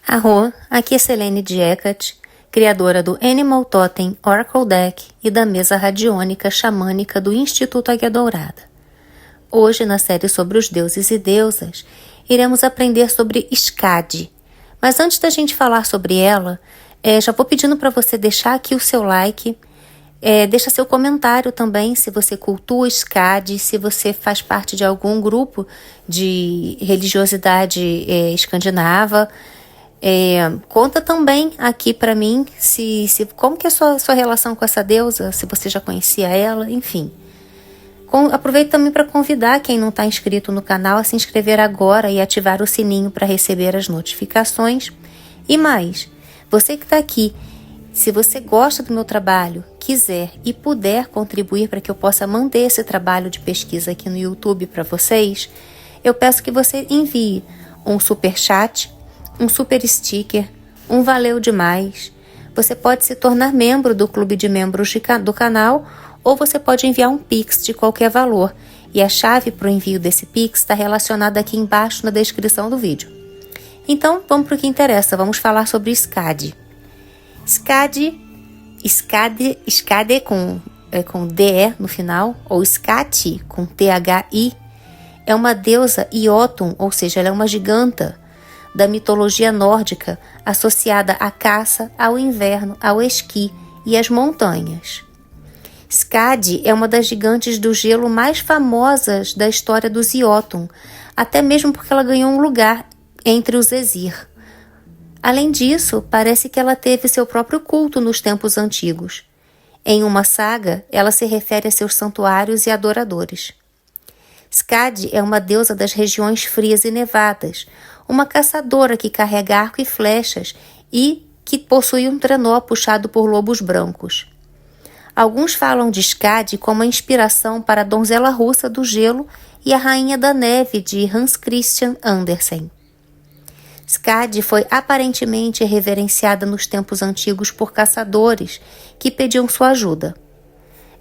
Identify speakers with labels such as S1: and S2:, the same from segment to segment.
S1: Arro, aqui é Selene Diecat, criadora do Animal Totem Oracle Deck e da mesa radiônica xamânica do Instituto Águia Dourada. Hoje, na série sobre os deuses e deusas, iremos aprender sobre Skadi. Mas antes da gente falar sobre ela, já vou pedindo para você deixar aqui o seu like, deixa seu comentário também se você cultua Skadi, se você faz parte de algum grupo de religiosidade escandinava. Conta também aqui para mim como que é a sua relação com essa deusa, se você já conhecia ela, enfim. Aproveito também para convidar quem não está inscrito no canal a se inscrever agora e ativar o sininho para receber as notificações. E mais, você que está aqui, se você gosta do meu trabalho, quiser e puder contribuir para que eu possa manter esse trabalho de pesquisa aqui no YouTube para vocês, eu peço que você envie um super chat, um super sticker, um valeu demais. Você pode se tornar membro do clube de membros do canal ou você pode enviar um Pix de qualquer valor. E a chave para o envio desse Pix está relacionada aqui embaixo na descrição do vídeo. Então, vamos para o que interessa. Vamos falar sobre Skadi. Skadi com DE no final, ou Skati com THI, é uma deusa Jötun, ou seja, ela é uma giganta da mitologia nórdica, associada à caça, ao inverno, ao esqui e às montanhas. Skadi é uma das gigantes do gelo mais famosas da história dos Jötun, até mesmo porque ela ganhou um lugar entre os Æsir. Além disso, parece que ela teve seu próprio culto nos tempos antigos. Em uma saga, ela se refere a seus santuários e adoradores. Skadi é uma deusa das regiões frias e nevadas, uma caçadora que carrega arco e flechas e que possui um trenó puxado por lobos brancos. Alguns falam de Skadi como a inspiração para a donzela russa do gelo e a rainha da neve de Hans Christian Andersen. Skadi foi aparentemente reverenciada nos tempos antigos por caçadores que pediam sua ajuda.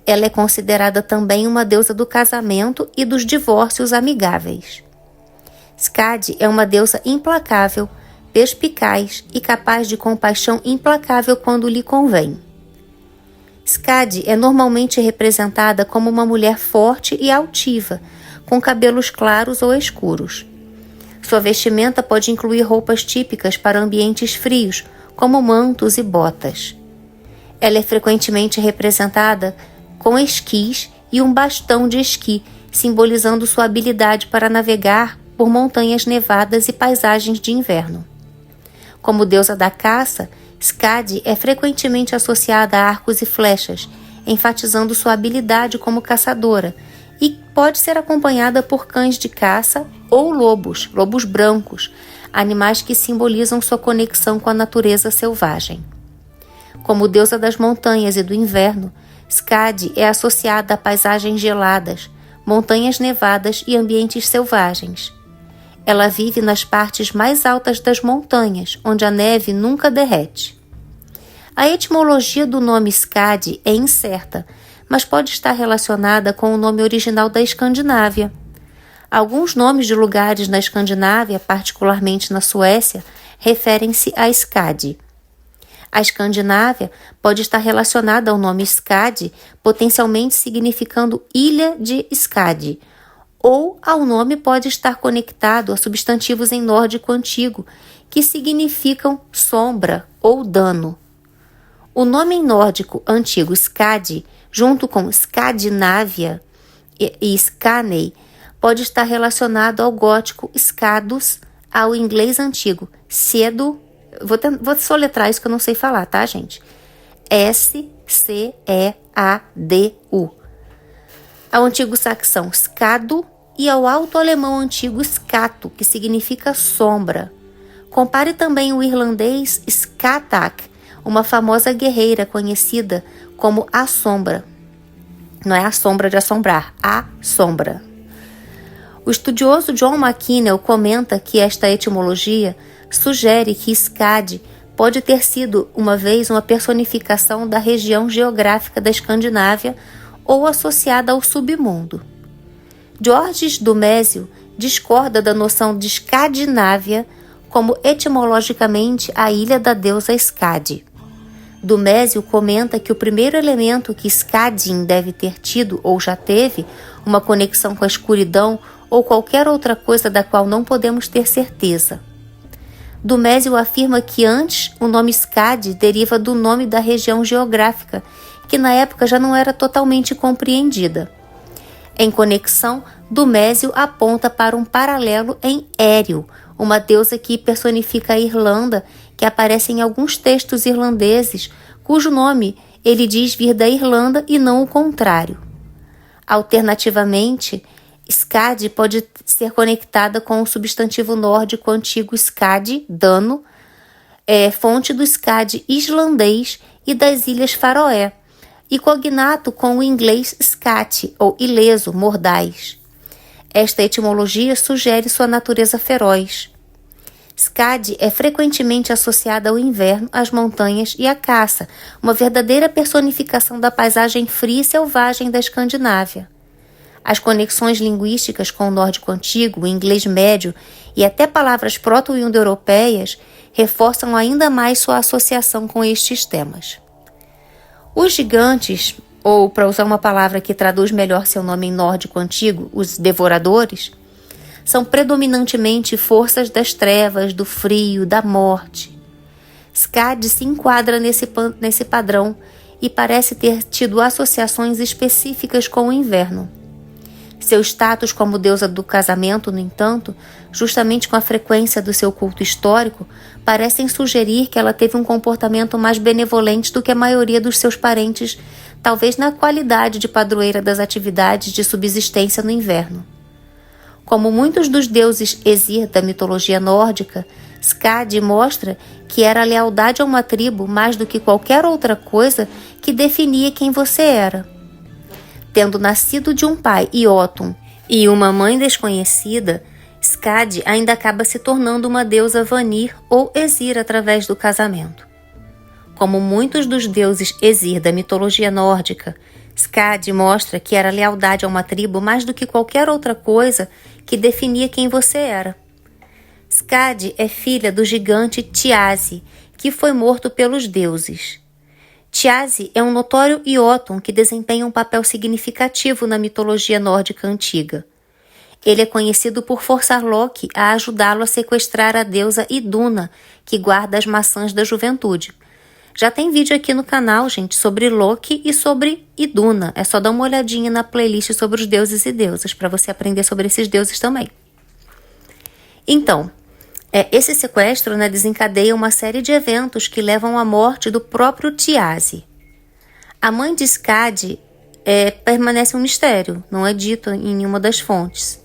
S1: Ela é considerada também uma deusa do casamento e dos divórcios amigáveis. Skadi é uma deusa implacável, perspicaz e capaz de compaixão implacável quando lhe convém. Skadi é normalmente representada como uma mulher forte e altiva, com cabelos claros ou escuros. Sua vestimenta pode incluir roupas típicas para ambientes frios, como mantos e botas. Ela é frequentemente representada com esquis e um bastão de esqui, simbolizando sua habilidade para navegar por montanhas nevadas e paisagens de inverno. Como deusa da caça, Skadi é frequentemente associada a arcos e flechas, enfatizando sua habilidade como caçadora, e pode ser acompanhada por cães de caça ou lobos brancos, animais que simbolizam sua conexão com a natureza selvagem. Como deusa das montanhas e do inverno, Skadi é associada a paisagens geladas, montanhas nevadas e ambientes selvagens. Ela vive nas partes mais altas das montanhas, onde a neve nunca derrete. A etimologia do nome Skadi é incerta, mas pode estar relacionada com o nome original da Escandinávia. Alguns nomes de lugares na Escandinávia, particularmente na Suécia, referem-se a Skadi. A Escandinávia pode estar relacionada ao nome Skadi, potencialmente significando Ilha de Skadi, ou ao nome pode estar conectado a substantivos em nórdico antigo, que significam sombra ou dano. O nome em nórdico antigo Skadi, junto com Skandinávia e Skaney, pode estar relacionado ao gótico Skadus, ao inglês antigo Cedo. Vou soletrar isso que eu não sei falar, tá, gente? S-C-E-A-D-U. Ao antigo saxão Skado e ao alto-alemão antigo Skato, que significa sombra. Compare também o irlandês Skatak, uma famosa guerreira conhecida como a Sombra. Não é a sombra de assombrar, a sombra. O estudioso John McKinnell comenta que esta etimologia sugere que Skadi pode ter sido uma vez uma personificação da região geográfica da Escandinávia ou associada ao submundo. Georges Dumézil discorda da noção de Escandinávia como etimologicamente a ilha da deusa Skadi. Dumézil comenta que o primeiro elemento que Skadin deve ter tido ou já teve uma conexão com a escuridão ou qualquer outra coisa da qual não podemos ter certeza. Dumézil afirma que antes o nome Skadi deriva do nome da região geográfica, que na época já não era totalmente compreendida. Em conexão, Dumézil aponta para um paralelo em Éril, uma deusa que personifica a Irlanda, que aparece em alguns textos irlandeses, cujo nome ele diz vir da Irlanda e não o contrário. Alternativamente, Skadi pode ser conectada com o substantivo nórdico antigo Skadi, dano, fonte do Skadi islandês e das Ilhas Faroé, e cognato com o inglês scat, ou ileso, mordaz. Esta etimologia sugere sua natureza feroz. Skadi é frequentemente associada ao inverno, às montanhas e à caça, uma verdadeira personificação da paisagem fria e selvagem da Escandinávia. As conexões linguísticas com o nórdico antigo, o inglês médio e até palavras proto-indo-europeias reforçam ainda mais sua associação com estes temas. Os gigantes, ou para usar uma palavra que traduz melhor seu nome em nórdico antigo, os devoradores, são predominantemente forças das trevas, do frio, da morte. Skadi se enquadra nesse padrão e parece ter tido associações específicas com o inverno. Seu status como deusa do casamento, no entanto, justamente com a frequência do seu culto histórico, parecem sugerir que ela teve um comportamento mais benevolente do que a maioria dos seus parentes, talvez na qualidade de padroeira das atividades de subsistência no inverno. Como muitos dos deuses Esir da mitologia nórdica, Skadi mostra que era a lealdade a uma tribo mais do que qualquer outra coisa que definia quem você era. Tendo nascido de um pai, Iotun, e uma mãe desconhecida, Skadi ainda acaba se tornando uma deusa Vanir ou Esir através do casamento. Como muitos dos deuses Esir da mitologia nórdica, Skadi mostra que era a lealdade a uma tribo mais do que qualquer outra coisa que definia quem você era. Skadi é filha do gigante Thiazi, que foi morto pelos deuses. Thiazi é um notório Jotun que desempenha um papel significativo na mitologia nórdica antiga. Ele é conhecido por forçar Loki a ajudá-lo a sequestrar a deusa Iduna, que guarda as maçãs da juventude. Já tem vídeo aqui no canal, gente, sobre Loki e sobre Iduna. É só dar uma olhadinha na playlist sobre os deuses e deusas, para você aprender sobre esses deuses também. Então, esse sequestro desencadeia uma série de eventos que levam à morte do próprio Thiazi. A mãe de Skadi permanece um mistério, não é dito em nenhuma das fontes.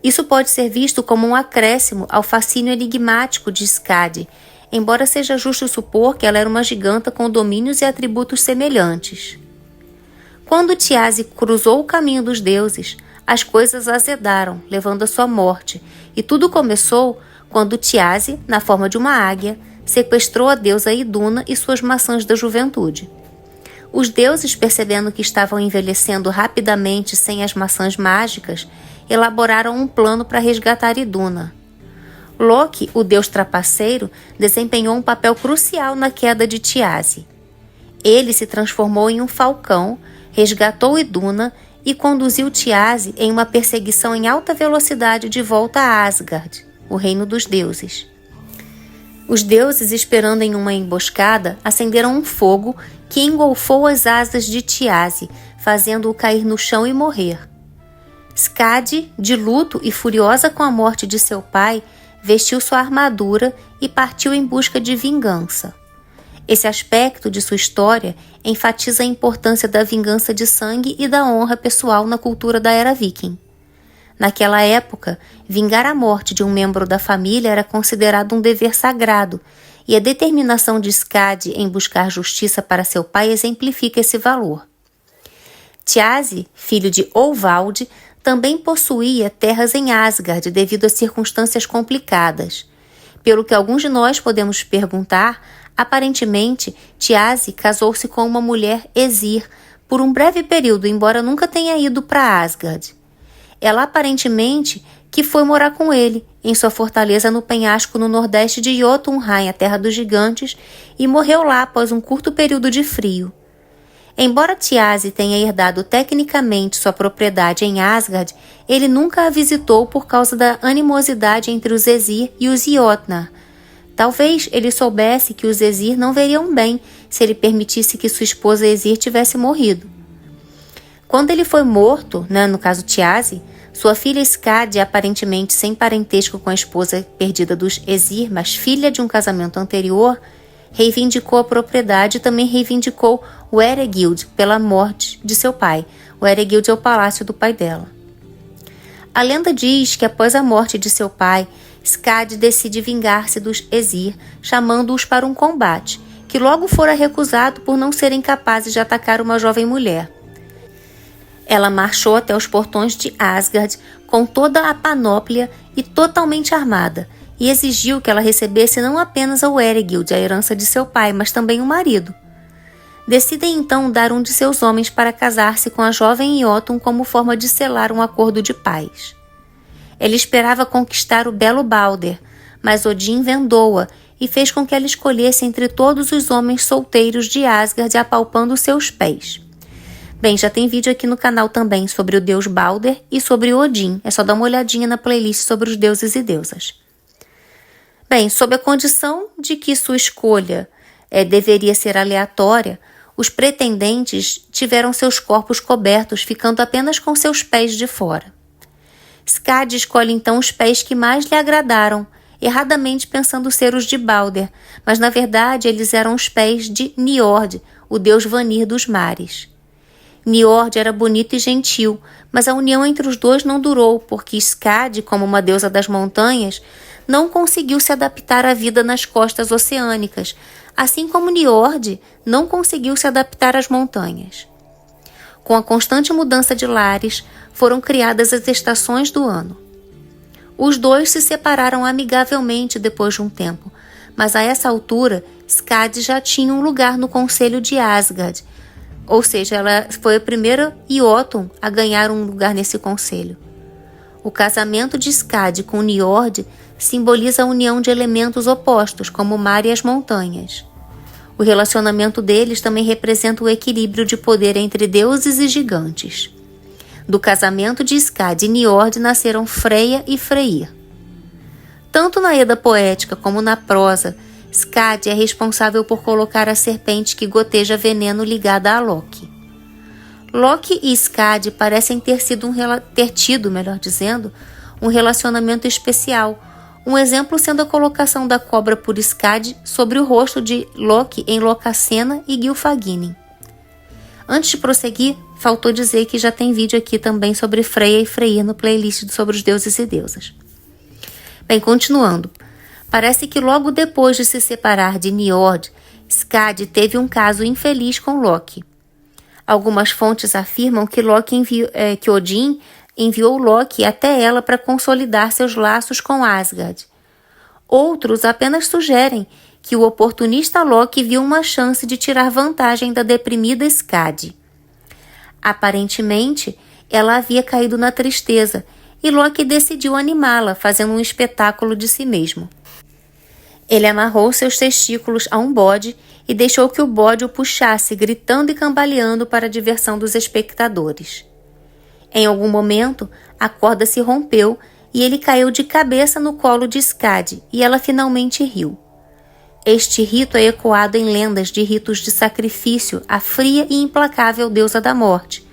S1: Isso pode ser visto como um acréscimo ao fascínio enigmático de Skadi, embora seja justo supor que ela era uma giganta com domínios e atributos semelhantes. Quando Thiazi cruzou o caminho dos deuses, as coisas azedaram, levando à sua morte, e tudo começou quando Thiazi, na forma de uma águia, sequestrou a deusa Iduna e suas maçãs da juventude. Os deuses, percebendo que estavam envelhecendo rapidamente sem as maçãs mágicas, elaboraram um plano para resgatar Iduna. Loki, o deus trapaceiro, desempenhou um papel crucial na queda de Thiazi. Ele se transformou em um falcão, resgatou Iduna e conduziu Thiazi em uma perseguição em alta velocidade de volta a Asgard, o reino dos deuses. Os deuses, esperando em uma emboscada, acenderam um fogo que engolfou as asas de Thiazi, fazendo-o cair no chão e morrer. Skadi, de luto e furiosa com a morte de seu pai, vestiu sua armadura e partiu em busca de vingança. Esse aspecto de sua história enfatiza a importância da vingança de sangue e da honra pessoal na cultura da era viking. Naquela época, vingar a morte de um membro da família era considerado um dever sagrado, e a determinação de Skadi em buscar justiça para seu pai exemplifica esse valor. Thiazi, filho de Olvald, também possuía terras em Asgard devido a circunstâncias complicadas. Pelo que alguns de nós podemos perguntar, aparentemente, Thiazi casou-se com uma mulher Esir por um breve período, embora nunca tenha ido para Asgard. Ela aparentemente que foi morar com ele, em sua fortaleza no penhasco no nordeste de Jotunheim, a terra dos gigantes, e morreu lá após um curto período de frio. Embora Thiazi tenha herdado tecnicamente sua propriedade em Asgard, ele nunca a visitou por causa da animosidade entre os Aesir e os Jotnar. Talvez ele soubesse que os Aesir não veriam bem se ele permitisse que sua esposa Aesir tivesse morrido. Quando ele foi morto, no caso Thiazi, sua filha Skadi, aparentemente sem parentesco com a esposa perdida dos Aesir, mas filha de um casamento anterior, reivindicou a propriedade e também reivindicou o Eregild pela morte de seu pai. O Eregild é o palácio do pai dela. A lenda diz que após a morte de seu pai, Skadi decide vingar-se dos Aesir, chamando-os para um combate, que logo fora recusado por não serem capazes de atacar uma jovem mulher. Ela marchou até os portões de Asgard com toda a panóplia e totalmente armada, e exigiu que ela recebesse não apenas o Eregild, a herança de seu pai, mas também o marido. Decidem então dar um de seus homens para casar-se com a jovem Jotun como forma de selar um acordo de paz. Ele esperava conquistar o belo Balder, mas Odin vendou-a e fez com que ela escolhesse entre todos os homens solteiros de Asgard apalpando seus pés. Bem, já tem vídeo aqui no canal também sobre o deus Balder e sobre Odin. É só dar uma olhadinha na playlist sobre os deuses e deusas. Bem, sob a condição de que sua escolha deveria ser aleatória, os pretendentes tiveram seus corpos cobertos, ficando apenas com seus pés de fora. Skadi escolhe então os pés que mais lhe agradaram, erradamente pensando ser os de Balder, mas na verdade eles eram os pés de Njord, o deus Vanir dos mares. Njord era bonito e gentil, mas a união entre os dois não durou, porque Skadi, como uma deusa das montanhas, não conseguiu se adaptar à vida nas costas oceânicas, assim como Njord não conseguiu se adaptar às montanhas. Com a constante mudança de lares, foram criadas as estações do ano. Os dois se separaram amigavelmente depois de um tempo, mas a essa altura, Skadi já tinha um lugar no conselho de Asgard, ou seja, ela foi a primeira Jotun a ganhar um lugar nesse conselho. O casamento de Skadi com Njord simboliza a união de elementos opostos, como o mar e as montanhas. O relacionamento deles também representa o equilíbrio de poder entre deuses e gigantes. Do casamento de Skadi e Njord nasceram Freya e Freyr. Tanto na Edda poética como na prosa, Skadi é responsável por colocar a serpente que goteja veneno ligada a Loki. Loki e Skadi parecem ter tido um relacionamento especial, um exemplo sendo a colocação da cobra por Skadi sobre o rosto de Loki em Lokasenna e Gylfaginning. Antes de prosseguir, faltou dizer que já tem vídeo aqui também sobre Freya e Freyr no playlist sobre os deuses e deusas. Bem, continuando. Parece que logo depois de se separar de Njord, Skadi teve um caso infeliz com Loki. Algumas fontes afirmam que Odin enviou Loki até ela para consolidar seus laços com Asgard. Outros apenas sugerem que o oportunista Loki viu uma chance de tirar vantagem da deprimida Skadi. Aparentemente, ela havia caído na tristeza e Loki decidiu animá-la, fazendo um espetáculo de si mesmo. Ele amarrou seus testículos a um bode e deixou que o bode o puxasse, gritando e cambaleando para a diversão dos espectadores. Em algum momento, a corda se rompeu e ele caiu de cabeça no colo de Skadi e ela finalmente riu. Este rito é ecoado em lendas de ritos de sacrifício à fria e implacável deusa da morte,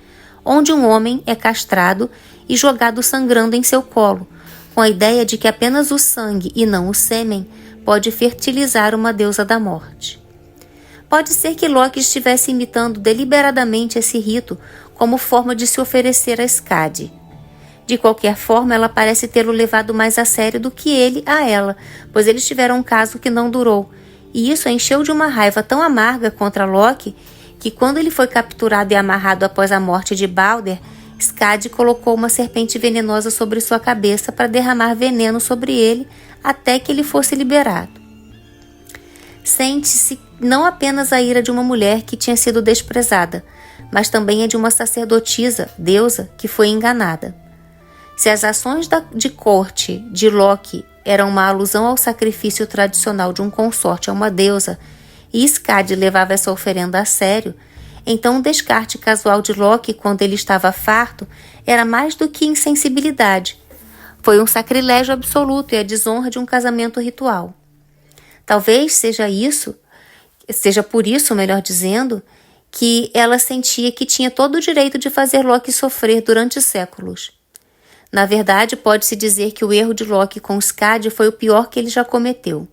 S1: onde um homem é castrado e jogado sangrando em seu colo, com a ideia de que apenas o sangue e não o sêmen pode fertilizar uma deusa da morte. Pode ser que Loki estivesse imitando deliberadamente esse rito como forma de se oferecer a Skadi. De qualquer forma, ela parece tê-lo levado mais a sério do que ele a ela, pois eles tiveram um caso que não durou, e isso a encheu de uma raiva tão amarga contra Loki que quando ele foi capturado e amarrado após a morte de Balder, Skadi colocou uma serpente venenosa sobre sua cabeça para derramar veneno sobre ele até que ele fosse liberado. Sente-se não apenas a ira de uma mulher que tinha sido desprezada, mas também é de uma sacerdotisa, deusa, que foi enganada. Se as ações de corte de Loki eram uma alusão ao sacrifício tradicional de um consorte a uma deusa, e Skadi levava essa oferenda a sério, então o descarte casual de Loki quando ele estava farto era mais do que insensibilidade. Foi um sacrilégio absoluto e a desonra de um casamento ritual. Talvez seja por isso, melhor dizendo, que ela sentia que tinha todo o direito de fazer Loki sofrer durante séculos. Na verdade, pode-se dizer que o erro de Loki com Skadi foi o pior que ele já cometeu.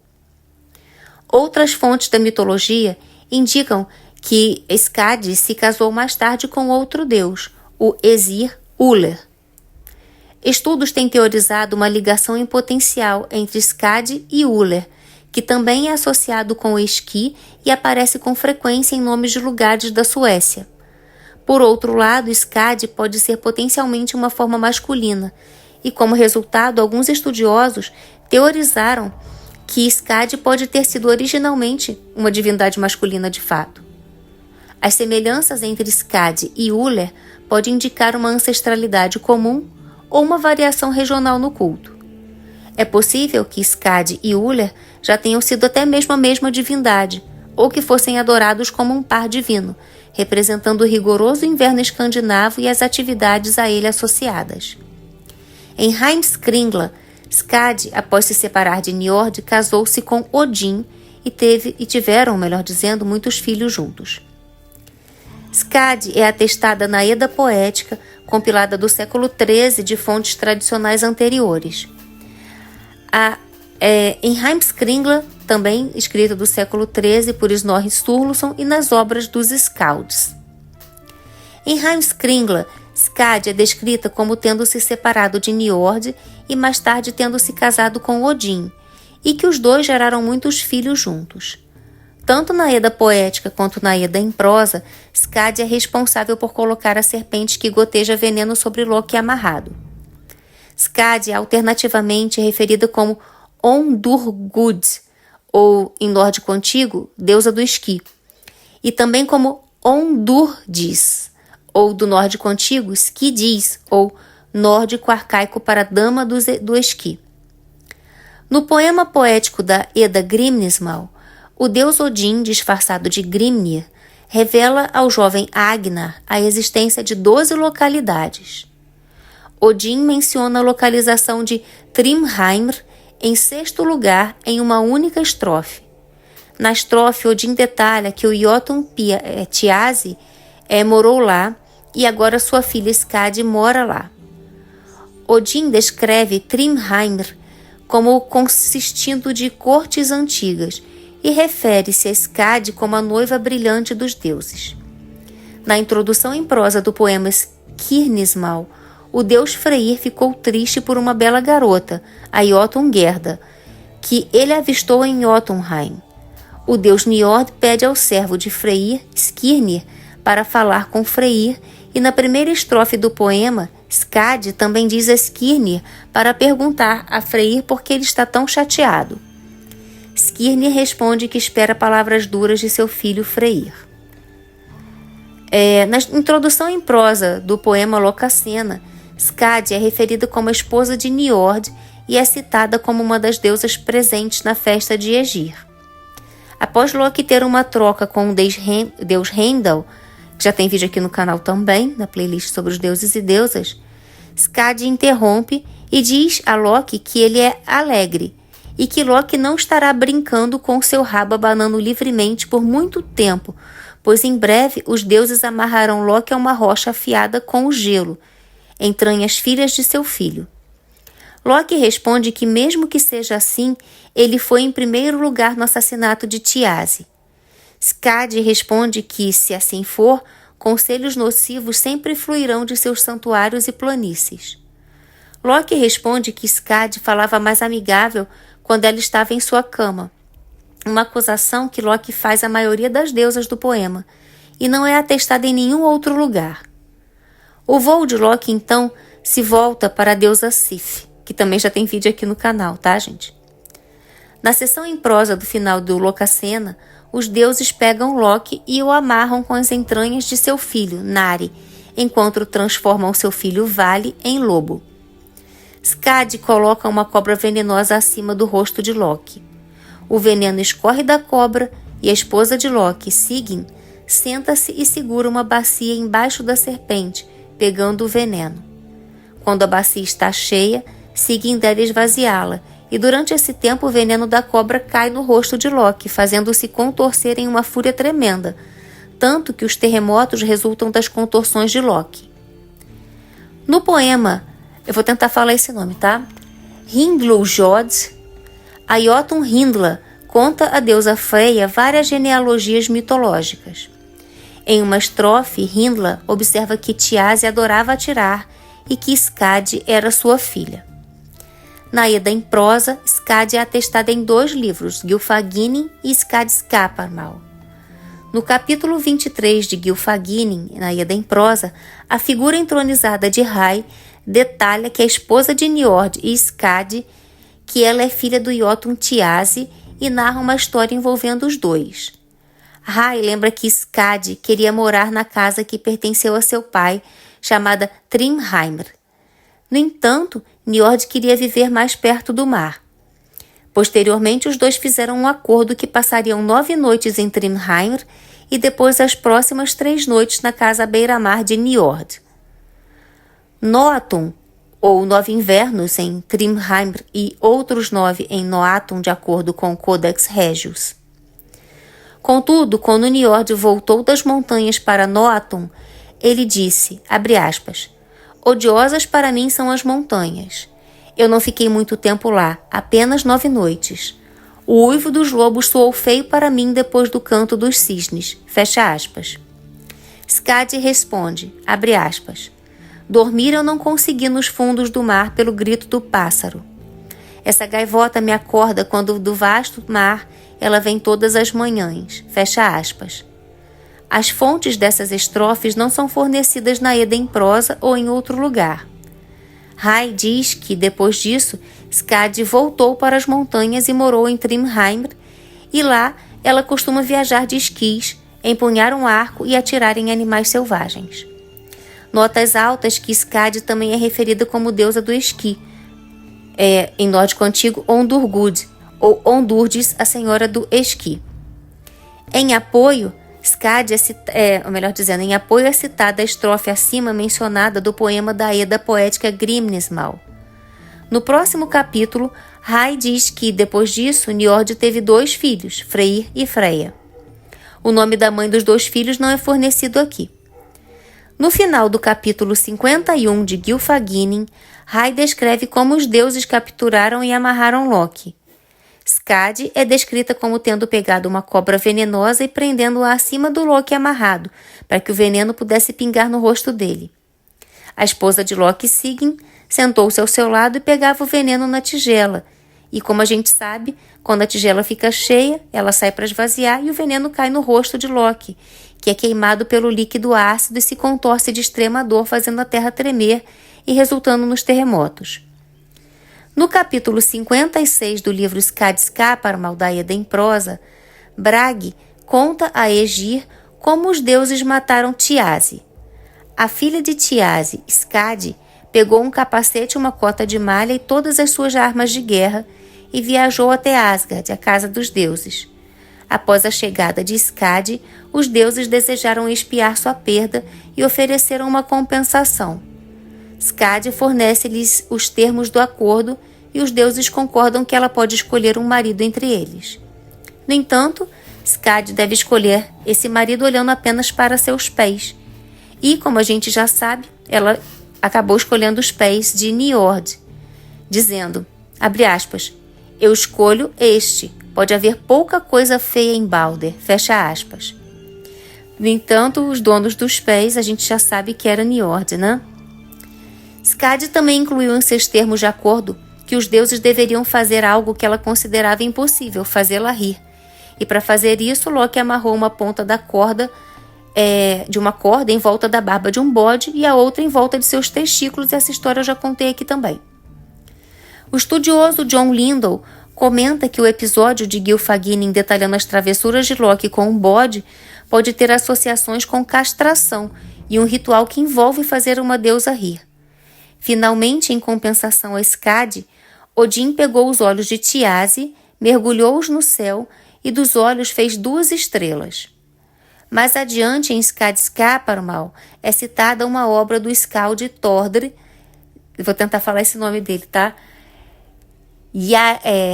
S1: Outras fontes da mitologia indicam que Skadi se casou mais tarde com outro deus, o Æsir Uller. Estudos têm teorizado uma ligação em potencial entre Skadi e Uller, que também é associado com o esqui e aparece com frequência em nomes de lugares da Suécia. Por outro lado, Skadi pode ser potencialmente uma forma masculina, e como resultado, alguns estudiosos teorizaram que Skadi pode ter sido originalmente uma divindade masculina de fato. As semelhanças entre Skadi e Uller podem indicar uma ancestralidade comum ou uma variação regional no culto. É possível que Skadi e Uller já tenham sido até mesmo a mesma divindade, ou que fossem adorados como um par divino, representando o rigoroso inverno escandinavo e as atividades a ele associadas. Em Heimskringla, Skadi, após se separar de Njord, casou-se com Odin e tiveram, melhor dizendo, muitos filhos juntos. Skadi é atestada na Edda Poética, compilada do século XIII de fontes tradicionais anteriores. Em Heimskringla, também escrita do século XIII por Snorri Sturluson e nas obras dos Skalds. Em Heimskringla, Skadi é descrita como tendo se separado de Njord e mais tarde tendo se casado com Odin, e que os dois geraram muitos filhos juntos. Tanto na Edda Poética quanto na Edda em prosa, Skadi é responsável por colocar a serpente que goteja veneno sobre Loki amarrado. Skadi é alternativamente referida como Ondurgud, ou, em nórdico antigo, deusa do esqui, e também como Ondurdis, ou do nórdico antigo, Skidis, ou nórdico arcaico para dama do esqui. No poema poético da Edda Grimnismal, o deus Odin, disfarçado de Grimnir, revela ao jovem Agnar a existência de 12 localidades. Odin menciona a localização de Thrymheimr em 6º lugar em uma única estrofe. Na estrofe, Odin detalha que o Jotun Tiazi morou lá e agora sua filha Skadi mora lá. Odin descreve Thrymheimr como consistindo de cortes antigas e refere-se a Skadi como a noiva brilhante dos deuses. Na introdução em prosa do poema Skirnismal, o deus Freyr ficou triste por uma bela garota, a Jotungerda, que ele avistou em Jotunheim. O deus Njord pede ao servo de Freyr, Skirnir, para falar com Freyr, e na primeira estrofe do poema, Skadi também diz a Skirnir para perguntar a Freyr por que ele está tão chateado. Skirnir responde que espera palavras duras de seu filho Freyr. Na introdução em prosa do poema Lokasenna, Skadi é referida como a esposa de Njord e é citada como uma das deusas presentes na festa de Ægir. Após Loki ter uma troca com o deus Heimdall, que já tem vídeo aqui no canal também, na playlist sobre os deuses e deusas, Skadi interrompe e diz a Loki que ele é alegre e que Loki não estará brincando com seu rabo abanando livremente por muito tempo, pois em breve os deuses amarrarão Loki a uma rocha afiada com o gelo, entranhas filhas de seu filho. Loki responde que mesmo que seja assim, ele foi em primeiro lugar no assassinato de Tiazi. Skadi responde que, se assim for, conselhos nocivos sempre fluirão de seus santuários e planícies. Loki responde que Skadi falava mais amigável quando ela estava em sua cama, uma acusação que Loki faz à maioria das deusas do poema, e não é atestada em nenhum outro lugar. O voo de Loki, então, se volta para a deusa Sif, que também já tem vídeo aqui no canal, tá, gente? Na seção em prosa do final do Lokasenna, os deuses pegam Loki e o amarram com as entranhas de seu filho, Nari, enquanto transformam seu filho Vali em lobo. Skadi coloca uma cobra venenosa acima do rosto de Loki. O veneno escorre da cobra e a esposa de Loki, Sigyn, senta-se e segura uma bacia embaixo da serpente, pegando o veneno. Quando a bacia está cheia, Sigyn deve esvaziá-la, e durante esse tempo o veneno da cobra cai no rosto de Loki, fazendo-se contorcer em uma fúria tremenda, tanto que os terremotos resultam das contorções de Loki. No poema, eu vou tentar falar esse nome, tá? Hyndluljód, a Jotun Hyndla conta a deusa Freyja várias genealogias mitológicas. Em uma estrofe, Hyndla observa que Thiazi adorava atirar e que Skadi era sua filha. Na Eda em prosa, Skadi é atestada em 2 livros, Gylfaginning e Skadi-Skaparmal. No capítulo 23 de Gylfaginning, na Eda em prosa, a figura entronizada de Rai detalha que a esposa de Niord e Skadi, que ela é filha do Jotun Thiazi, e narra uma história envolvendo os dois. Rai lembra que Skadi queria morar na casa que pertenceu a seu pai, chamada Thrymheimr. No entanto, Niord queria viver mais perto do mar. Posteriormente, os dois fizeram um acordo que passariam 9 noites em Thrymheimr e depois as próximas 3 noites na casa à beira-mar de Niord. Noatun, ou 9 invernos em Thrymheimr e outros 9 em Noatun, de acordo com o Codex Regius. Contudo, quando Niord voltou das montanhas para Noatun, ele disse, abre aspas, odiosas para mim são as montanhas. Eu não fiquei muito tempo lá, apenas 9 noites. O uivo dos lobos soou feio para mim depois do canto dos cisnes. Fecha aspas. Skadi responde, abre aspas, dormir eu não consegui nos fundos do mar pelo grito do pássaro. Essa gaivota me acorda quando do vasto mar ela vem todas as manhãs. Fecha aspas. As fontes dessas estrofes não são fornecidas na Eda em prosa ou em outro lugar. Rai diz que, depois disso, Skadi voltou para as montanhas e morou em Thrymheimr, e lá ela costuma viajar de esquis, empunhar um arco e atirar em animais selvagens. Notas altas que Skadi também é referida como deusa do esqui, em nórdico antigo Ondurgud, ou Ondurgis, a senhora do esqui. Em apoio, Skadi em apoio é citada a estrofe acima mencionada do poema da Eda poética Grimnismal. No próximo capítulo, Rai diz que, depois disso, Niord teve 2 filhos, Freyr e Freyja. O nome da mãe dos 2 filhos não é fornecido aqui. No final do capítulo 51 de Gylfaginning, Rai descreve como os deuses capturaram e amarraram Loki. Skadi é descrita como tendo pegado uma cobra venenosa e prendendo-a acima do Loki amarrado, para que o veneno pudesse pingar no rosto dele. A esposa de Loki, Sigyn, sentou-se ao seu lado e pegava o veneno na tigela. E como a gente sabe, quando a tigela fica cheia, ela sai para esvaziar e o veneno cai no rosto de Loki, que é queimado pelo líquido ácido e se contorce de extrema dor, fazendo a terra tremer e resultando nos terremotos. No capítulo 56 do livro Skadi-Skaparmal da Eda em prosa, Bragi conta a Aegir como os deuses mataram Thiazi. A filha de Thiazi, Skadi, pegou um capacete, uma cota de malha e todas as suas armas de guerra e viajou até Asgard, a casa dos deuses. Após a chegada de Skadi, os deuses desejaram expiar sua perda e ofereceram uma compensação. Skadi fornece-lhes os termos do acordo e os deuses concordam que ela pode escolher um marido entre eles. No entanto, Skadi deve escolher esse marido olhando apenas para seus pés. E, como a gente já sabe, ela acabou escolhendo os pés de Niord, dizendo, abre aspas, eu escolho este, pode haver pouca coisa feia em Balder, fecha aspas. No entanto, os donos dos pés a gente já sabe que era Niord, né? Skadi também incluiu em seus termos de acordo que os deuses deveriam fazer algo que ela considerava impossível, fazê-la rir. E para fazer isso, Loki amarrou uma ponta da corda, de uma corda em volta da barba de um bode e a outra em volta de seus testículos, e essa história eu já contei aqui também. O estudioso John Lindell comenta que o episódio de Gylfaginning detalhando as travessuras de Loki com um bode pode ter associações com castração e um ritual que envolve fazer uma deusa rir. Finalmente, em compensação a Skadi, Odin pegou os olhos de Thiazi, mergulhou-os no céu e dos olhos fez 2 estrelas. Mais adiante, em Skadi-Skaparmal, é citada uma obra do Skald Tordr, vou tentar falar esse nome dele, tá?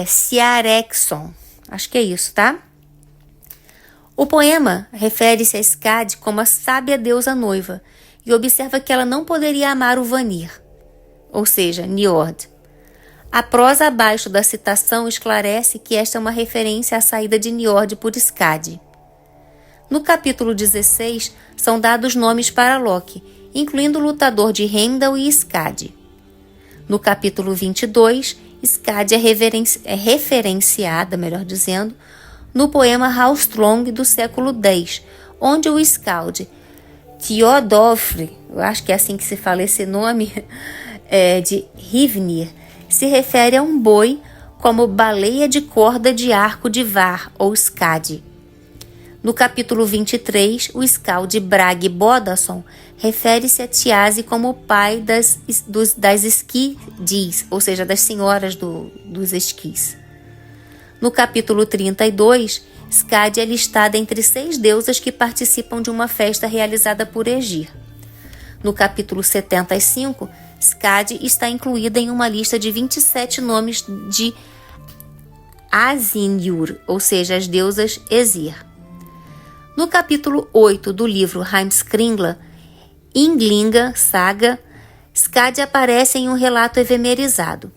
S1: Sjareksson, acho que é isso, tá? O poema refere-se a Skadi como a sábia deusa noiva e observa que ela não poderia amar o Vanir, ou seja, Njord. A prosa abaixo da citação esclarece que esta é uma referência à saída de Njord por Skadi. No capítulo 16, são dados nomes para Loki, incluindo o lutador de Heimdall e Skadi. No capítulo 22, Skadi é referenciada, melhor dizendo, no poema Hallstrong do século X, onde o Skald Thiodolfr, eu acho que é assim que se fala esse nome, de Rivnir, se refere a um boi como baleia de corda de arco de Var, ou Skadi. No capítulo 23, o Skald Bragi Bodasson refere-se a Thiazi como o pai das Skidis, ou seja, das senhoras dos esquis. No capítulo 32, Skadi é listada entre 6 deusas que participam de uma festa realizada por Egir. No capítulo 75, Skadi está incluída em uma lista de 27 nomes de Azinjur, ou seja, as deusas Esir. No capítulo 8 do livro Heimskringla, Ynglinga Saga, Skadi aparece em um relato evemerizado.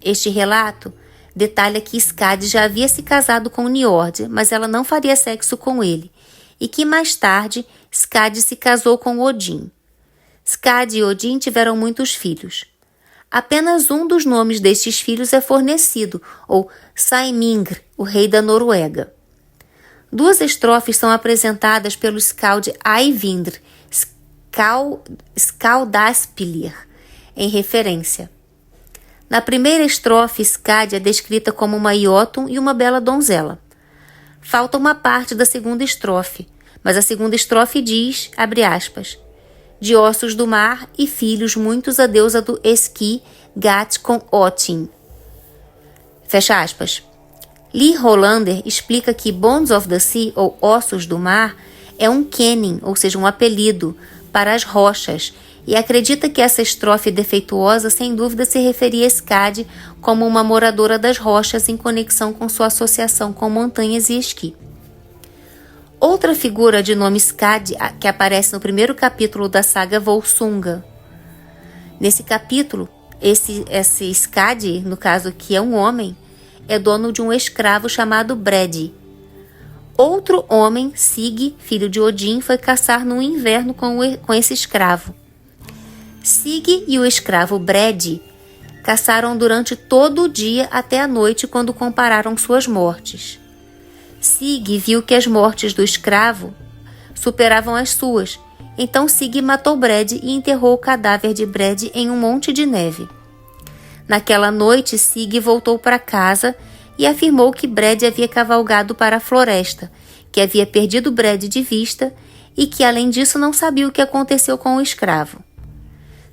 S1: Este relato detalha que Skadi já havia se casado com Njord, mas ela não faria sexo com ele, e que mais tarde Skadi se casou com Odin. Skadi e Odin tiveram muitos filhos. Apenas um dos nomes destes filhos é fornecido, ou Saemingr, o rei da Noruega. 2 estrofes são apresentadas pelo Skald Eyvindr Skaldaspillir, em referência. Na primeira estrofe, Skadi é descrita como uma Jotun e uma bela donzela. Falta uma parte da segunda estrofe, mas a segunda estrofe diz, abre aspas, de ossos do mar e filhos muitos a deusa do esqui, Gat com Otin. Fecha aspas. Lee Hollander explica que Bones of the Sea, ou Ossos do Mar, é um kenning, ou seja, um apelido, para as rochas, e acredita que essa estrofe defeituosa sem dúvida se referia a Skadi como uma moradora das rochas em conexão com sua associação com montanhas e esqui. Outra figura de nome Skadi que aparece no primeiro capítulo da saga Volsunga. Nesse capítulo, esse Skadi, no caso que é um homem, é dono de um escravo chamado Bredi. Outro homem, Sig, filho de Odin, foi caçar no inverno com esse escravo. Sig e o escravo Bredi caçaram durante todo o dia até a noite quando compararam suas mortes. Sig viu que as mortes do escravo superavam as suas, então Sig matou Bredi e enterrou o cadáver de Bredi em um monte de neve. Naquela noite, Sig voltou para casa e afirmou que Bredi havia cavalgado para a floresta, que havia perdido Bredi de vista e que, além disso, não sabia o que aconteceu com o escravo.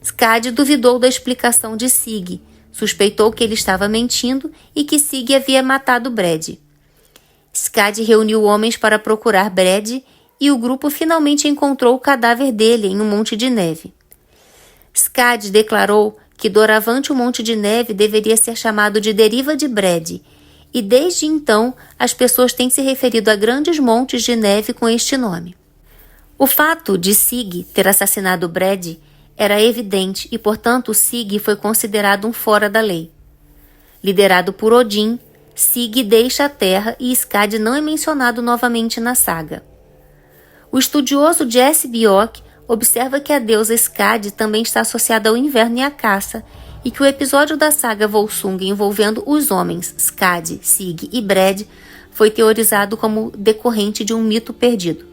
S1: Skadi duvidou da explicação de Sig, suspeitou que ele estava mentindo e que Sig havia matado Bredi. Skadi reuniu homens para procurar Bredi e o grupo finalmente encontrou o cadáver dele em um monte de neve. Skadi declarou que doravante o monte de neve deveria ser chamado de deriva de Bredi, e desde então as pessoas têm se referido a grandes montes de neve com este nome. O fato de Sig ter assassinado Bredi era evidente e, portanto, Sig foi considerado um fora da lei. Liderado por Odin, Sig deixa a Terra e Skadi não é mencionado novamente na saga. O estudioso Jesse Bjork observa que a deusa Skadi também está associada ao inverno e à caça, e que o episódio da saga Volsung envolvendo os homens Skadi, Sig e Bredi foi teorizado como decorrente de um mito perdido.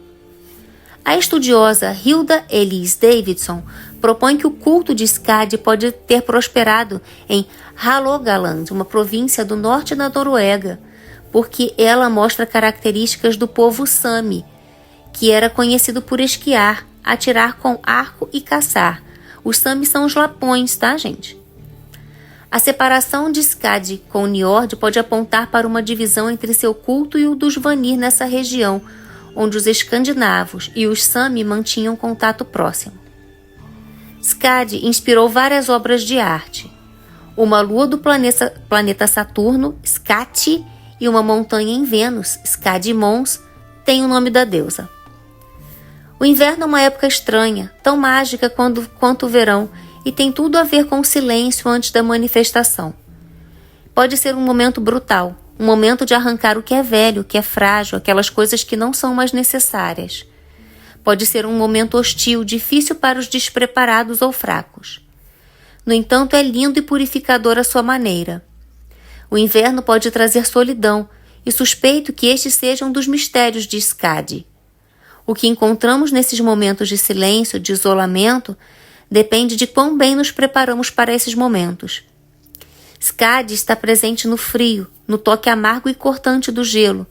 S1: A estudiosa Hilda Elise Davidson propõe que o culto de Skadi pode ter prosperado em Hålogaland, uma província do norte da Noruega, porque ela mostra características do povo Sami, que era conhecido por esquiar, atirar com arco e caçar. Os Sami são os lapões, tá, gente? A separação de Skadi com Njord pode apontar para uma divisão entre seu culto e o dos Vanir nessa região, onde os escandinavos e os Sami mantinham contato próximo. Skadi inspirou várias obras de arte. Uma lua do planeta Saturno, Skati, e uma montanha em Vênus, Skadi Mons, tem o nome da deusa. O inverno é uma época estranha, tão mágica quanto o verão, e tem tudo a ver com o silêncio antes da manifestação. Pode ser um momento brutal, um momento de arrancar o que é velho, o que é frágil, aquelas coisas que não são mais necessárias. Pode ser um momento hostil, difícil para os despreparados ou fracos. No entanto, é lindo e purificador à sua maneira. O inverno pode trazer solidão, e suspeito que estes sejam dos mistérios de Skadi. O que encontramos nesses momentos de silêncio, de isolamento, depende de quão bem nos preparamos para esses momentos. Skadi está presente no frio, no toque amargo e cortante do gelo,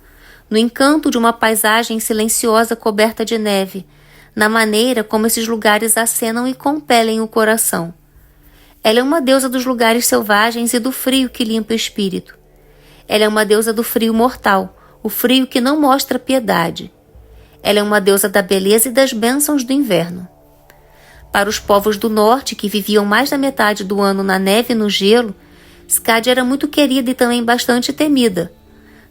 S1: no encanto de uma paisagem silenciosa coberta de neve, na maneira como esses lugares acenam e compelem o coração. Ela é uma deusa dos lugares selvagens e do frio que limpa o espírito. Ela é uma deusa do frio mortal, o frio que não mostra piedade. Ela é uma deusa da beleza e das bênçãos do inverno. Para os povos do norte, que viviam mais da metade do ano na neve e no gelo, Skadi era muito querida e também bastante temida.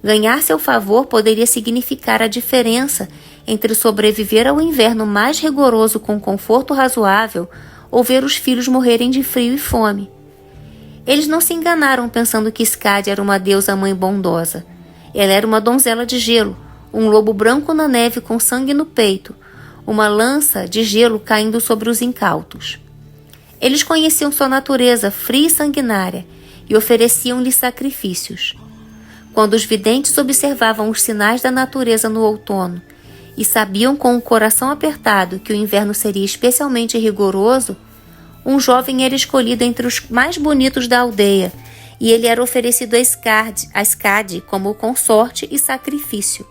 S1: Ganhar seu favor poderia significar a diferença entre sobreviver ao inverno mais rigoroso com conforto razoável ou ver os filhos morrerem de frio e fome. Eles não se enganaram pensando que Skadi era uma deusa mãe bondosa. Ela era uma donzela de gelo, um lobo branco na neve com sangue no peito, uma lança de gelo caindo sobre os incautos. Eles conheciam sua natureza fria e sanguinária e ofereciam-lhe sacrifícios. Quando os videntes observavam os sinais da natureza no outono e sabiam com o coração apertado que o inverno seria especialmente rigoroso, um jovem era escolhido entre os mais bonitos da aldeia e ele era oferecido a Skadi como consorte e sacrifício.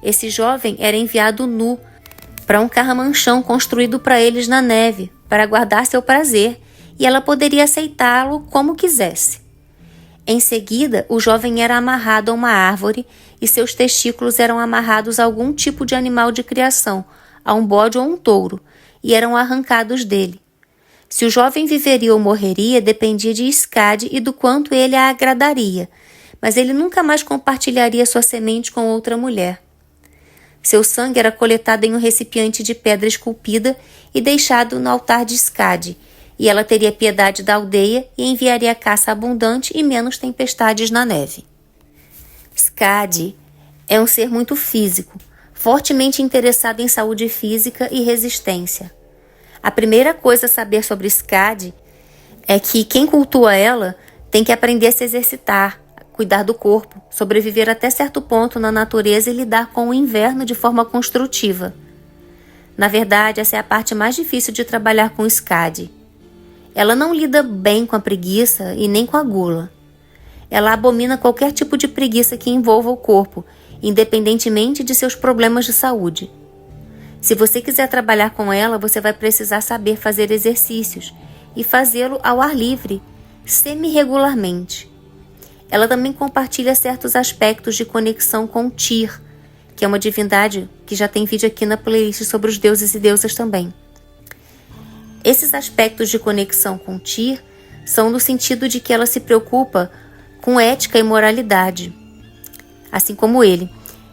S1: Esse jovem era enviado nu para um carramanchão construído para eles na neve, para guardar seu prazer, e ela poderia aceitá-lo como quisesse. Em seguida, o jovem era amarrado a uma árvore e seus testículos eram amarrados a algum tipo de animal de criação, a um bode ou um touro, e eram arrancados dele. Se o jovem viveria ou morreria dependia de Skadi e do quanto ele a agradaria, mas ele nunca mais compartilharia sua semente com outra mulher. Seu sangue era coletado em um recipiente de pedra esculpida e deixado no altar de Skadi, e ela teria piedade da aldeia e enviaria caça abundante e menos tempestades na neve. Skadi é um ser muito físico, fortemente interessado em saúde física e resistência. A primeira coisa a saber sobre Skadi é que quem cultua ela tem que aprender a se exercitar, cuidar do corpo, sobreviver até certo ponto na natureza e lidar com o inverno de forma construtiva. Na verdade, essa é a parte mais difícil de trabalhar com Skadi. Ela não lida bem com a preguiça e nem com a gula. Ela abomina qualquer tipo de preguiça que envolva o corpo, independentemente de seus problemas de saúde. Se você quiser trabalhar com ela, você vai precisar saber fazer exercícios e fazê-lo ao ar livre, semi-regularmente. Ela também compartilha certos aspectos de conexão com Tyr, que é uma divindade que já tem vídeo aqui na playlist sobre os deuses e deusas também. Esses aspectos de conexão com Tyr são no sentido de que ela se preocupa com ética e moralidade, assim como ele.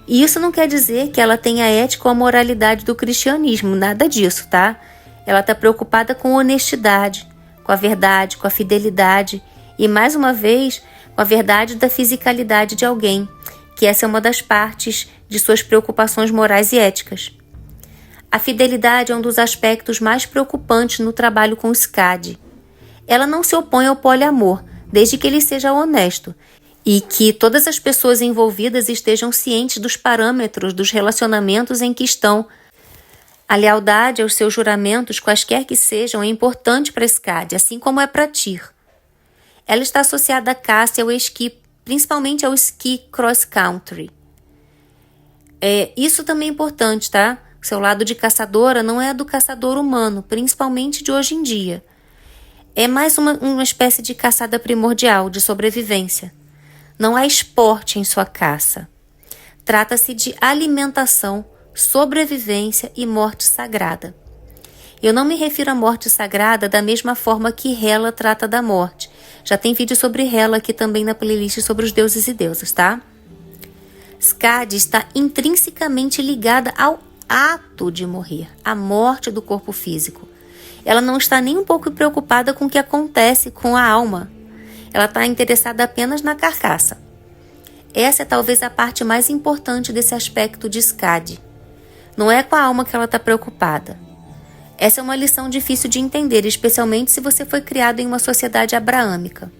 S1: E isso não quer dizer que ela tenha a ética ou a moralidade do cristianismo, nada disso, tá? Ela está preocupada com honestidade, com a verdade, com a fidelidade e, mais uma vez, com a verdade da fisicalidade de alguém, que essa é uma das partes de suas preocupações morais e éticas. A fidelidade é um dos aspectos mais preocupantes no trabalho com Skadi. Ela não se opõe ao poliamor, desde que ele seja honesto, e que todas as pessoas envolvidas estejam cientes dos parâmetros dos relacionamentos em que estão. A lealdade aos seus juramentos, quaisquer que sejam, é importante para Skadi, assim como é para Tyr. Ela está associada à caça e ao esqui, principalmente ao esqui cross-country. Isso também é importante, tá? Seu lado de caçadora não é do caçador humano, principalmente de hoje em dia. É mais uma espécie de caçada primordial, de sobrevivência. Não há esporte em sua caça. Trata-se de alimentação, sobrevivência e morte sagrada. Eu não me refiro à morte sagrada da mesma forma que Hela trata da morte. Já tem vídeo sobre Hela aqui também na playlist sobre os deuses e deusas, tá? Skadi está intrinsecamente ligada ao ato de morrer, à morte do corpo físico. Ela não está nem um pouco preocupada com o que acontece com a alma. Ela está interessada apenas na carcaça. Essa é talvez a parte mais importante desse aspecto de Skadi. Não é com a alma que ela está preocupada. Essa é uma lição difícil de entender, especialmente se você foi criado em uma sociedade abraâmica.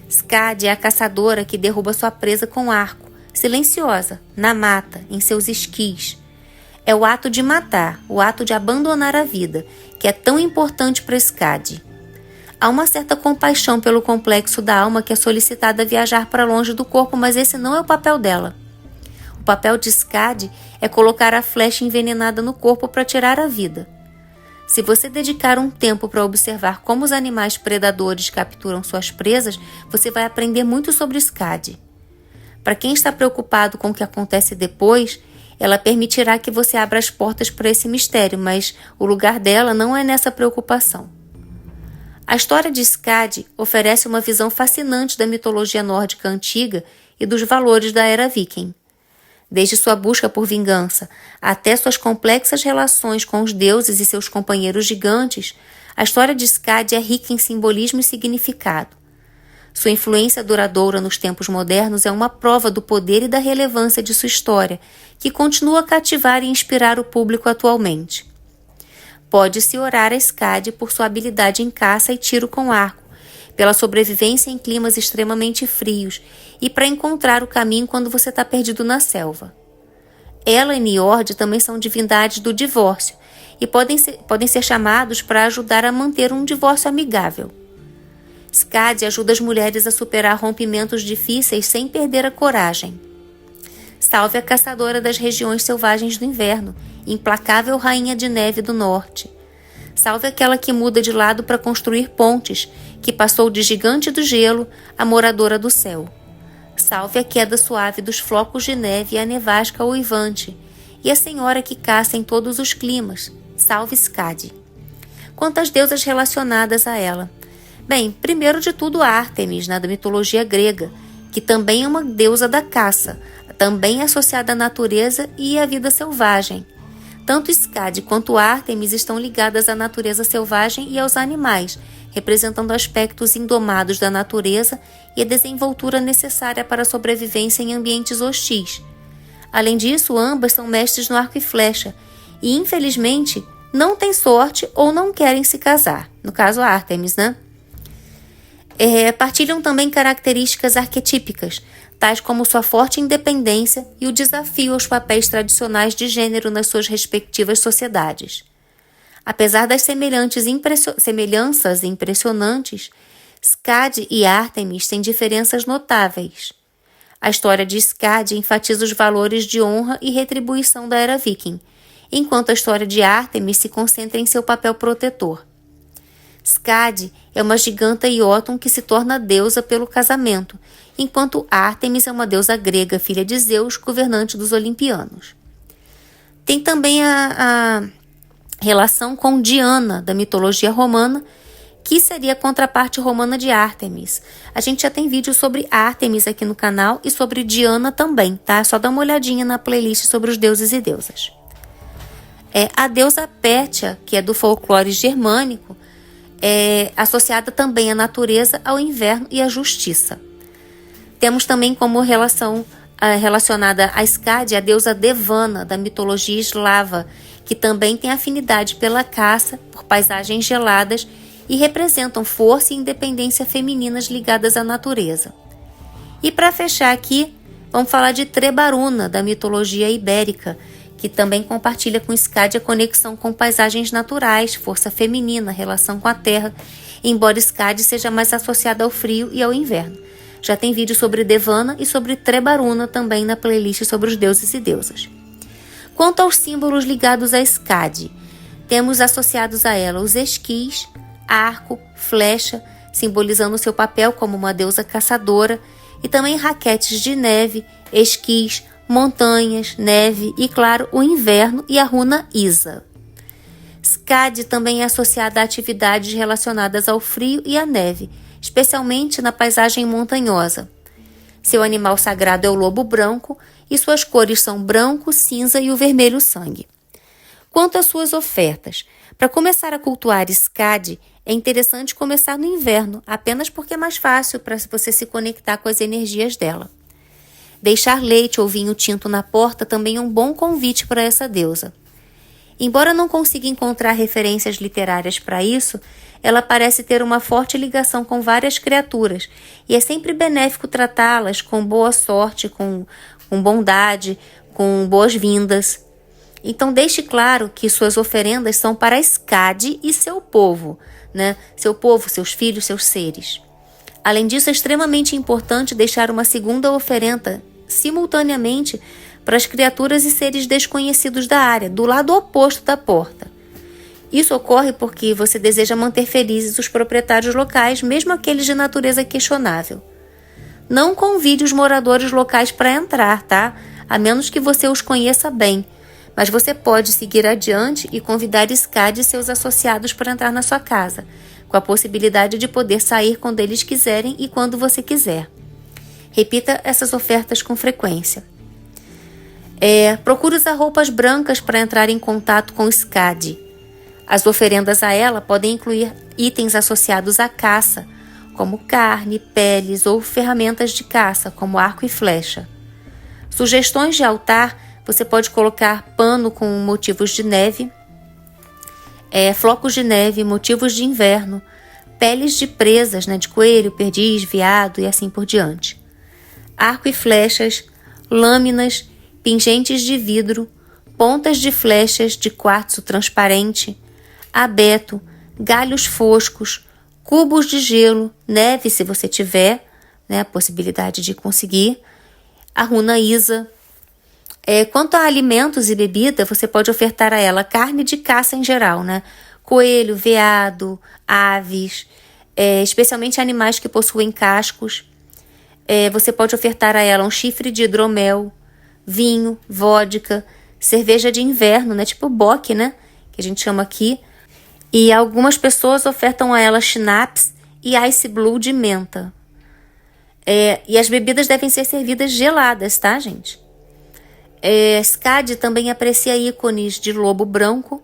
S1: Skadi é a caçadora que derruba sua presa com arco, silenciosa, na mata, em seus esquis. É o ato de matar, o ato de abandonar a vida, que é tão importante para Skadi. Há uma certa compaixão pelo complexo da alma que é solicitada a viajar para longe do corpo, mas esse não é o papel dela. O papel de Skadi é colocar a flecha envenenada no corpo para tirar a vida. Se você dedicar um tempo para observar como os animais predadores capturam suas presas, você vai aprender muito sobre Skadi. Para quem está preocupado com o que acontece depois, ela permitirá que você abra as portas para esse mistério, mas o lugar dela não é nessa preocupação. A história de Skadi oferece uma visão fascinante da mitologia nórdica antiga e dos valores da era viking. Desde sua busca por vingança até suas complexas relações com os deuses e seus companheiros gigantes, a história de Skadi é rica em simbolismo e significado. Sua influência duradoura nos tempos modernos é uma prova do poder e da relevância de sua história, que continua a cativar e inspirar o público atualmente. Pode-se orar a Skadi por sua habilidade em caça e tiro com arco, pela sobrevivência em climas extremamente frios e para encontrar o caminho quando você está perdido na selva. Ela e Niord também são divindades do divórcio e podem ser chamados para ajudar a manter um divórcio amigável. Skadi ajuda as mulheres a superar rompimentos difíceis sem perder a coragem. Salve a caçadora das regiões selvagens do inverno, implacável rainha de neve do norte. Salve aquela que muda de lado para construir pontes, que passou de gigante do gelo a moradora do céu. Salve a queda suave dos flocos de neve e a nevasca uivante, e a senhora que caça em todos os climas. Salve Skadi. Quantas deusas relacionadas a ela? Bem, primeiro de tudo Ártemis, da mitologia grega, que também é uma deusa da caça, também associada à natureza e à vida selvagem. Tanto Skadi quanto Ártemis estão ligadas à natureza selvagem e aos animais, representando aspectos indomados da natureza e a desenvoltura necessária para a sobrevivência em ambientes hostis. Além disso, ambas são mestres no arco e flecha e, infelizmente, não têm sorte ou não querem se casar. No caso, Ártemis, né? Partilham também características arquetípicas, tais como sua forte independência e o desafio aos papéis tradicionais de gênero nas suas respectivas sociedades. Apesar das semelhanças impressionantes, Skadi e Ártemis têm diferenças notáveis. A história de Skadi enfatiza os valores de honra e retribuição da era viking, enquanto a história de Ártemis se concentra em seu papel protetor. Skadi é uma giganta Jötun que se torna deusa pelo casamento, enquanto Ártemis é uma deusa grega, filha de Zeus, governante dos olimpianos. Tem também a relação com Diana, da mitologia romana, que seria a contraparte romana de Ártemis. A gente já tem vídeo sobre Ártemis aqui no canal e sobre Diana também, tá? Só dá uma olhadinha na playlist sobre os deuses e deusas. A deusa Pétia, que é do folclore germânico, é associada também à natureza, ao inverno e à justiça. Temos também como relação relacionada a Skadi a deusa Devana, da mitologia eslava, que também tem afinidade pela caça, por paisagens geladas e representam força e independência femininas ligadas à natureza. E para fechar aqui, vamos falar de Trebaruna, da mitologia ibérica, que também compartilha com Skadi a conexão com paisagens naturais, força feminina, relação com a terra, embora Skadi seja mais associada ao frio e ao inverno. Já tem vídeo sobre Devana e sobre Trebaruna também na playlist sobre os deuses e deusas. Quanto aos símbolos ligados a Skadi, temos associados a ela os esquis, arco, flecha, simbolizando seu papel como uma deusa caçadora, e também raquetes de neve, esquis, montanhas, neve e, claro, o inverno e a runa Isa. Skadi também é associada a atividades relacionadas ao frio e à neve, especialmente na paisagem montanhosa. Seu animal sagrado é o lobo branco e suas cores são branco, cinza e o vermelho sangue. Quanto às suas ofertas, para começar a cultuar Skadi, é interessante começar no inverno, apenas porque é mais fácil para você se conectar com as energias dela. Deixar leite ou vinho tinto na porta também é um bom convite para essa deusa. Embora não consiga encontrar referências literárias para isso, ela parece ter uma forte ligação com várias criaturas e é sempre benéfico tratá-las com boa sorte, com bondade, com boas-vindas. Então deixe claro que suas oferendas são para Skadi e seu povo, né? Seu povo, seus filhos, seus seres. Além disso, é extremamente importante deixar uma segunda oferenda simultaneamente para as criaturas e seres desconhecidos da área, do lado oposto da porta. Isso ocorre porque você deseja manter felizes os proprietários locais, mesmo aqueles de natureza questionável. Não convide os moradores locais para entrar, tá? A menos que você os conheça bem. Mas você pode seguir adiante e convidar Skadi e seus associados para entrar na sua casa, com a possibilidade de poder sair quando eles quiserem e quando você quiser. Repita essas ofertas com frequência. Procure usar roupas brancas para entrar em contato com Skadi. As oferendas a ela podem incluir itens associados à caça, como carne, peles ou ferramentas de caça, como arco e flecha. Sugestões de altar: você pode colocar pano com motivos de neve, flocos de neve, motivos de inverno, peles de presas, né, de coelho, perdiz, veado e assim por diante. Arco e flechas, lâminas, pingentes de vidro, pontas de flechas de quartzo transparente, abeto, galhos foscos, cubos de gelo, neve se você tiver, né, a possibilidade de conseguir, a runa Isa. Quanto a alimentos e bebida, você pode ofertar a ela carne de caça em geral, né? Coelho, veado, aves, especialmente animais que possuem cascos. Você pode ofertar a ela um chifre de hidromel, vinho, vodka, cerveja de inverno, né? Tipo bock, né? Que a gente chama aqui. E algumas pessoas ofertam a ela schnapps e ice blue de menta. E as bebidas devem ser servidas geladas, tá, gente? Skadi também aprecia ícones de lobo branco,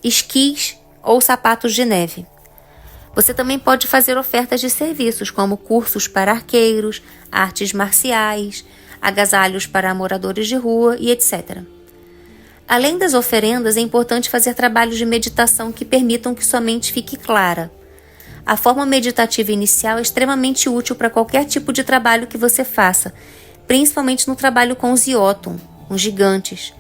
S1: esquis ou sapatos de neve. Você também pode fazer ofertas de serviços, como cursos para arqueiros, artes marciais, agasalhos para moradores de rua e etc. Além das oferendas, é importante fazer trabalhos de meditação que permitam que sua mente fique clara. A forma meditativa inicial é extremamente útil para qualquer tipo de trabalho que você faça, principalmente no trabalho com os Jotun, os gigantes.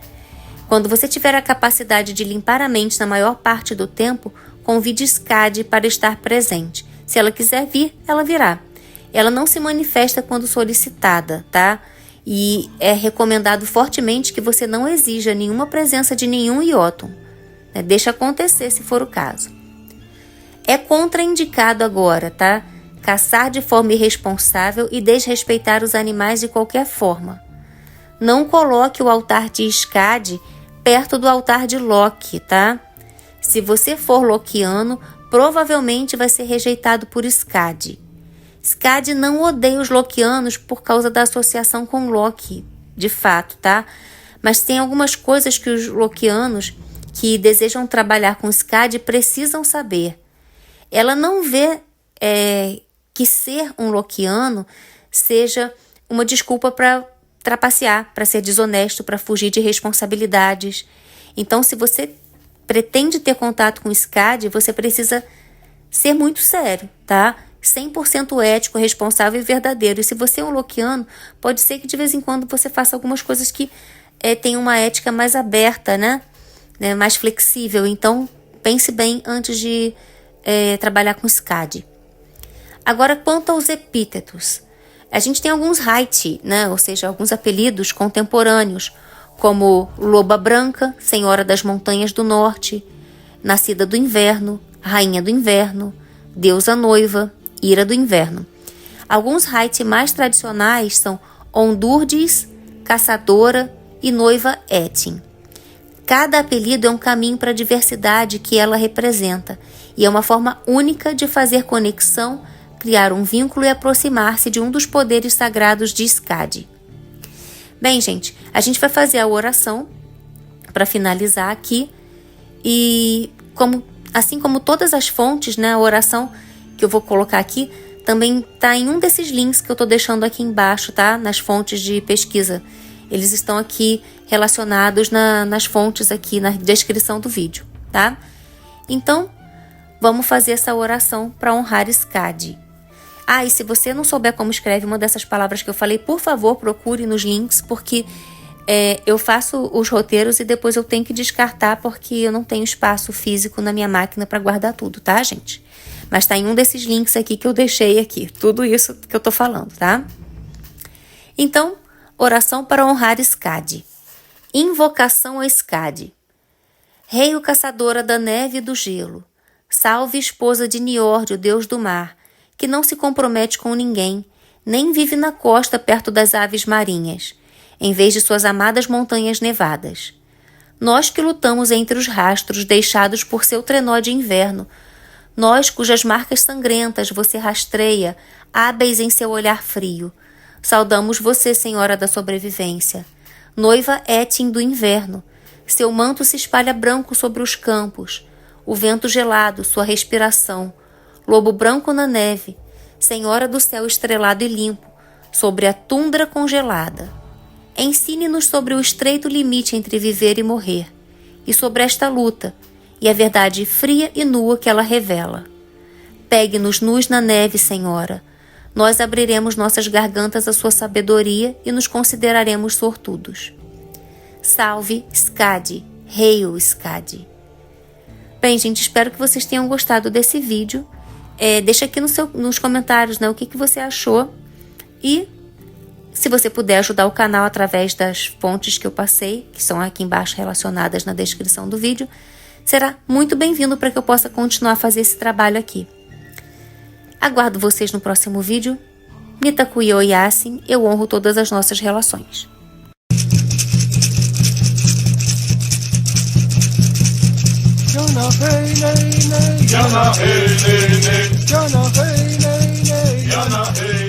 S1: Quando você tiver a capacidade de limpar a mente na maior parte do tempo, convide Skadi para estar presente. Se ela quiser vir, ela virá. Ela não se manifesta quando solicitada, tá? E é recomendado fortemente que você não exija nenhuma presença de nenhum Jotun. Deixa acontecer se for o caso. É contraindicado agora, tá? Caçar de forma irresponsável e desrespeitar os animais de qualquer forma. Não coloque o altar de Skadi perto do altar de Loki, tá? Se você for loquiano, provavelmente vai ser rejeitado por Skadi. Skadi não odeia os loquianos por causa da associação com Loki, de fato, tá? Mas tem algumas coisas que os loquianos que desejam trabalhar com Skadi precisam saber. Ela não vê que ser um loquiano seja uma desculpa para trapacear, para ser desonesto, para fugir de responsabilidades. Então, se você pretende ter contato com Skadi, você precisa ser muito sério, tá? 100% ético, responsável e verdadeiro. E se você é um loquiano, pode ser que de vez em quando você faça algumas coisas que tem uma ética mais aberta, né? Mais flexível. Então, pense bem antes de trabalhar com SCAD. Agora, quanto aos epítetos, a gente tem alguns Haiti, né? Ou seja, alguns apelidos contemporâneos, como Loba Branca, Senhora das Montanhas do Norte, Nascida do Inverno, Rainha do Inverno, Deusa Noiva, Ira do Inverno. Alguns Haiti mais tradicionais são Ondurdes, Caçadora e Noiva Etin. Cada apelido é um caminho para a diversidade que ela representa e é uma forma única de fazer conexão, criar um vínculo e aproximar-se de um dos poderes sagrados de SCAD. Bem, gente, a gente vai fazer a oração para finalizar aqui e assim como todas as fontes, né, a oração que eu vou colocar aqui também está em um desses links que eu estou deixando aqui embaixo, tá? Nas fontes de pesquisa. Eles estão aqui relacionados nas fontes aqui na descrição do vídeo, tá? Então, vamos fazer essa oração para honrar SCAD. E se você não souber como escreve uma dessas palavras que eu falei, por favor, procure nos links, porque eu faço os roteiros e depois eu tenho que descartar porque eu não tenho espaço físico na minha máquina para guardar tudo, tá, gente? Mas tá em um desses links aqui que eu deixei aqui, tudo isso que eu tô falando, tá? Então, oração para honrar SCAD. Invocação a SCAD. Rei o caçadora da neve e do gelo, salve esposa de Niord, o deus do mar, que não se compromete com ninguém, nem vive na costa perto das aves marinhas, em vez de suas amadas montanhas nevadas. Nós que lutamos entre os rastros deixados por seu trenó de inverno, nós cujas marcas sangrentas você rastreia, hábeis em seu olhar frio, saudamos você, Senhora da sobrevivência, noiva Etin do inverno, seu manto se espalha branco sobre os campos, o vento gelado, sua respiração, lobo branco na neve, Senhora do céu estrelado e limpo, sobre a tundra congelada. Ensine-nos sobre o estreito limite entre viver e morrer, e sobre esta luta, e a verdade fria e nua que ela revela. Pegue-nos nus na neve, Senhora. Nós abriremos nossas gargantas à sua sabedoria e nos consideraremos sortudos. Salve, SCAD, Hail SCAD. Bem, gente, espero que vocês tenham gostado desse vídeo. Deixa aqui nos comentários, né, o que você achou. E se você puder ajudar o canal através das fontes que eu passei, que são aqui embaixo relacionadas na descrição do vídeo, será muito bem-vindo para que eu possa continuar a fazer esse trabalho aqui. Aguardo vocês no próximo vídeo. Mitakuyo Yasin, eu honro todas as nossas relações.
S2: Yana hey nay nay, Yana hey nay nay, Yana hey nay nay, Yana hey.